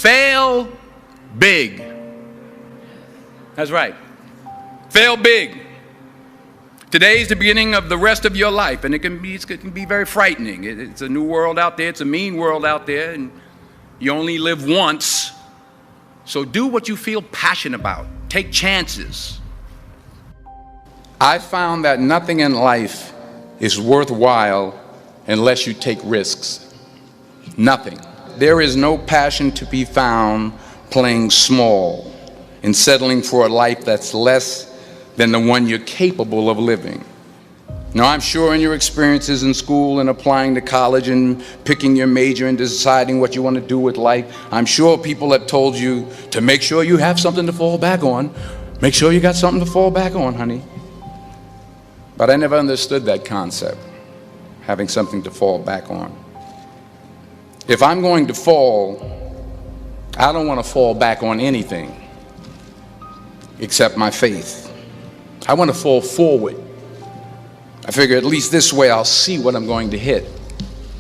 Fail big. That's right. Fail big. Today is the beginning of the rest of your life, and it can be very frightening. It's a new world out there. It's a mean world out there, and you only live once. So do what you feel passionate about. Take chances. I found that nothing in life is worthwhile unless you take risks. Nothing. There is no passion to be found playing small and settling for a life that's less than the one you're capable of living. Now, I'm sure in your experiences in school and applying to college and picking your major and deciding what you want to do with life, I'm sure people have told you to make sure you have something to fall back on. Make sure you got something to fall back on, honey. But I never understood that concept, having something to fall back on. If I'm going to fall, I don't want to fall back on anything except my faith. I want to fall forward. I figure at least this way I'll see what I'm going to hit.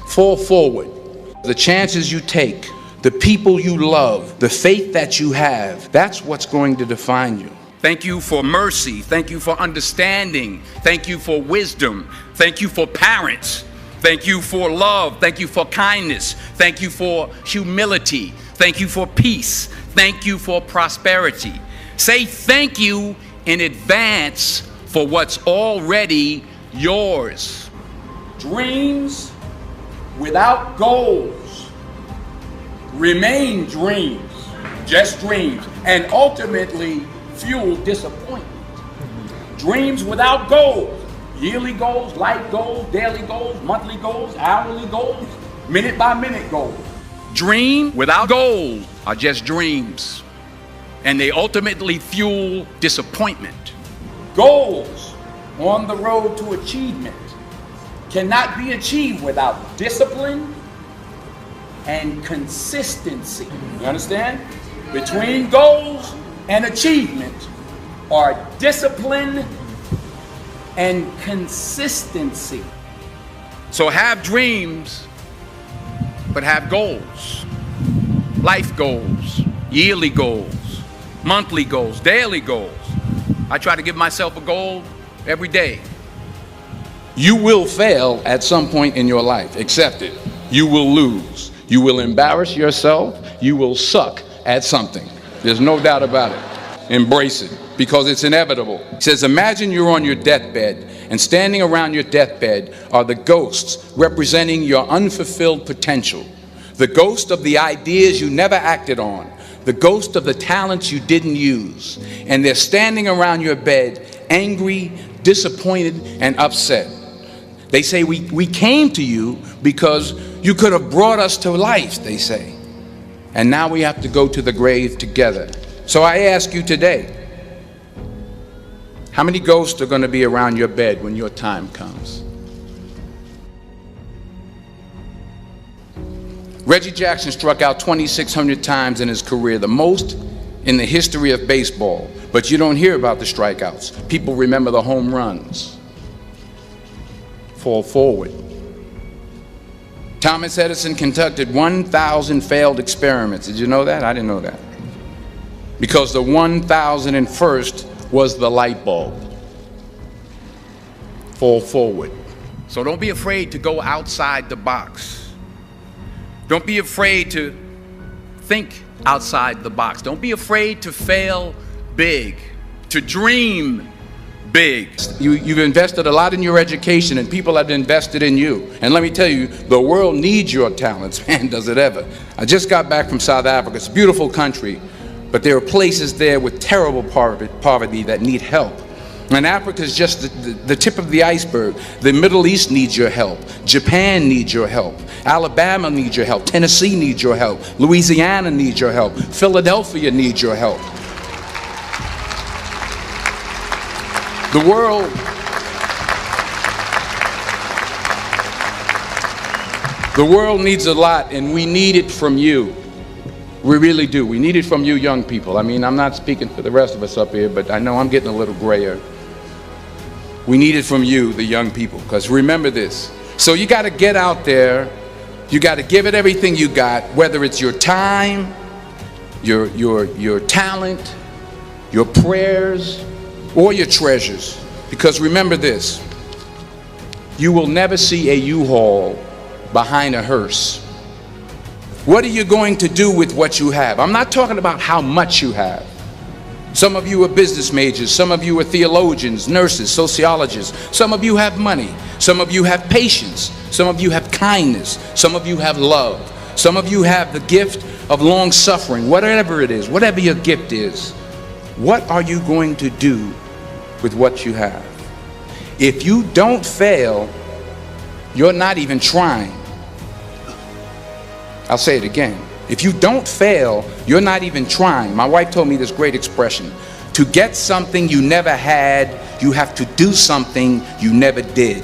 Fall forward. The chances you take, the people you love, the faith that you have, that's what's going to define you. Thank you for mercy. Thank you for understanding. Thank you for wisdom. Thank you for parents. Thank you for love. Thank you for kindness. Thank you for humility. Thank you for peace. Thank you for prosperity. Say thank you in advance for what's already yours. Dreams without goals remain dreams, just dreams, and ultimately fuel disappointment. Dreams without goals, yearly goals, life goals, daily goals, monthly goals, hourly goals, minute by minute goals. Dream without goals are just dreams, and they ultimately fuel disappointment. Goals on the road to achievement cannot be achieved without discipline and consistency. You understand? Between goals and achievement are discipline and consistency. So have dreams, but have goals. Life goals, yearly goals, monthly goals, daily goals. I try to give myself a goal every day. You will fail at some point in your life. Accept it. You will lose. You will embarrass yourself. You will suck at something. There's no doubt about it. Embrace it, because it's inevitable. It says, imagine you're on your deathbed, and standing around your deathbed are the ghosts representing your unfulfilled potential. The ghost of the ideas you never acted on. The ghost of the talents you didn't use. And they're standing around your bed, angry, disappointed, and upset. They say, we came to you because you could have brought us to life, they say. And now we have to go to the grave together. So I ask you today, how many ghosts are going to be around your bed when your time comes? Reggie Jackson struck out 2,600 times in his career, the most in the history of baseball. But you don't hear about the strikeouts. People remember the home runs. Fall forward. Thomas Edison conducted 1,000 failed experiments. Did you know that? I didn't know that. Because the 1,001st was the light bulb. Fall forward. So don't be afraid to go outside the box. Don't be afraid to think outside the box. Don't be afraid to fail big, to dream big. You've invested a lot in your education, and people have invested in you. And let me tell you, the world needs your talents. Man, does it ever. I just got back from South Africa. It's a beautiful country, but there are places there with terrible poverty that need help. And Africa is just the tip of the iceberg. The Middle East needs your help. Japan needs your help. Alabama needs your help. Tennessee needs your help. Louisiana needs your help. Philadelphia needs your help. The world needs a lot, and we need it from you. We really do. We need it from you young people. I mean, I'm not speaking for the rest of us up here, but I know I'm getting a little grayer. We need it from you, the young people, because remember this. So you got to get out there. You got to give it everything you got, whether it's your time, your talent, your prayers, or your treasures. Because remember this, you will never see a U-Haul behind a hearse. What are you going to do with what you have? I'm not talking about how much you have. Some of you are business majors, some of you are theologians, nurses, sociologists, some of you have money, some of you have patience, some of you have kindness, some of you have love, some of you have the gift of long suffering. Whatever it is, whatever your gift is, what are you going to do with what you have? If you don't fail, you're not even trying. I'll say it again. If you don't fail, you're not even trying. My wife told me this great expression: to get something you never had, you have to do something you never did.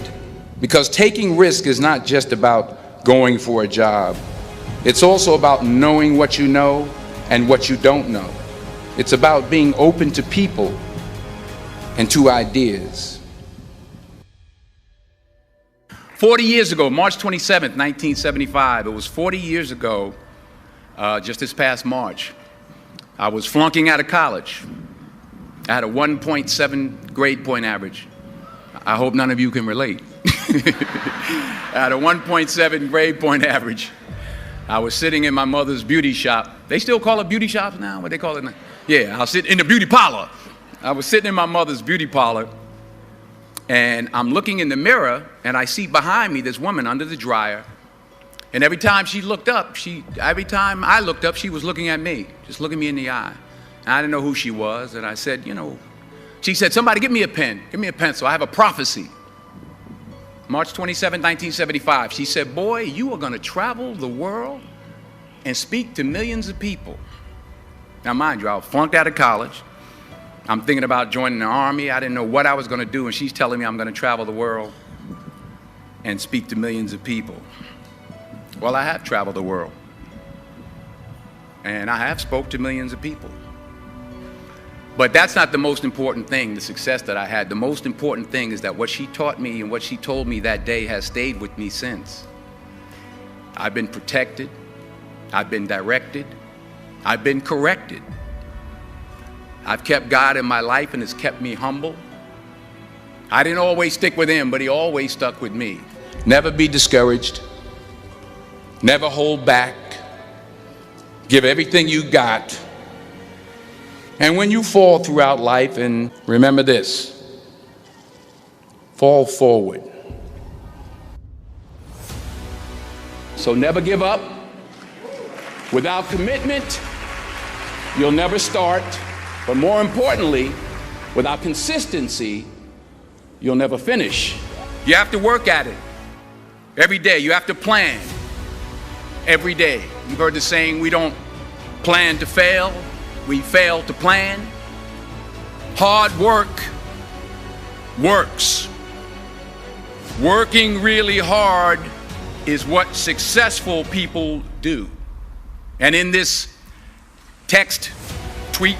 Because taking risk is not just about going for a job. It's also about knowing what you know and what you don't know. It's about being open to people and to ideas. 40 years ago, March 27th, 1975, it was 40 years ago, just this past March, I was flunking out of college. I had a 1.7 grade point average. I hope none of you can relate. I had a 1.7 grade point average. I was sitting in my mother's beauty shop. They still call it beauty shops now? What they call it now? Yeah, I was sitting in the beauty parlor. I was sitting in my mother's beauty parlor, and I'm looking in the mirror, and I see behind me this woman under the dryer. And every time she looked up, every time I looked up, she was looking at me, just looking me in the eye. And I didn't know who she was, and I said, you know, she said, somebody give me a pen, give me a pencil, I have a prophecy. March 27, 1975, she said, boy, you are gonna travel the world and speak to millions of people. Now mind you, I was flunked out of college. I'm thinking about joining the army. I didn't know what I was gonna do, and she's telling me I'm gonna travel the world and speak to millions of people. Well, I have traveled the world, and I have spoke to millions of people. But that's not the most important thing, the success that I had. The most important thing is that what she taught me and what she told me that day has stayed with me since. I've been protected, I've been directed, I've been corrected. I've kept God in my life, and it's kept me humble. I didn't always stick with him, but he always stuck with me. Never be discouraged. Never hold back. Give everything you got. And when you fall throughout life, and remember this, fall forward. So never give up. Without commitment, you'll never start. But more importantly, without consistency, you'll never finish. You have to work at it every day. You have to plan every day. You've heard the saying, we don't plan to fail, we fail to plan. Hard work works. Working really hard is what successful people do. And in this text, tweet,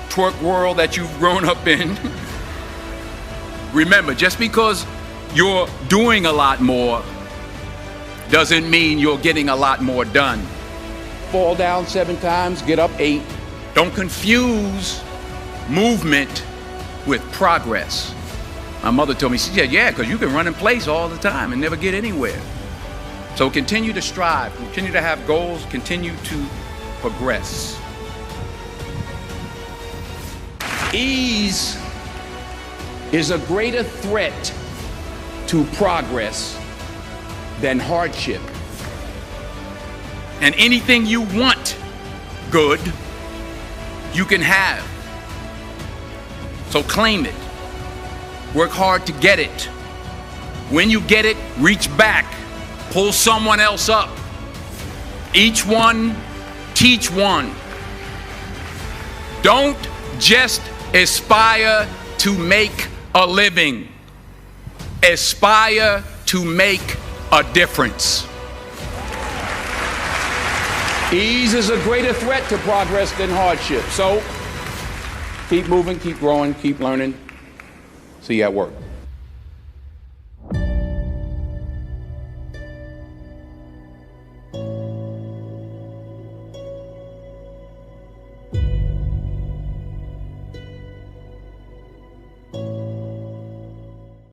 twerk world that you've grown up in, remember, just because you're doing a lot more doesn't mean you're getting a lot more done. Fall down 7 times, get up 8. Don't confuse movement with progress. My mother told me, she said, yeah, because you can run in place all the time and never get anywhere. So continue to strive, continue to have goals, continue to progress. Ease is a greater threat to progress than hardship. And anything you want good, you can have. So claim it. Work hard to get it. When you get it, reach back. Pull someone else up. Each one, teach one. Don't just aspire to make a living. Aspire to make a difference. Ease is a greater threat to progress than hardship. So keep moving, keep growing, keep learning. See you at work.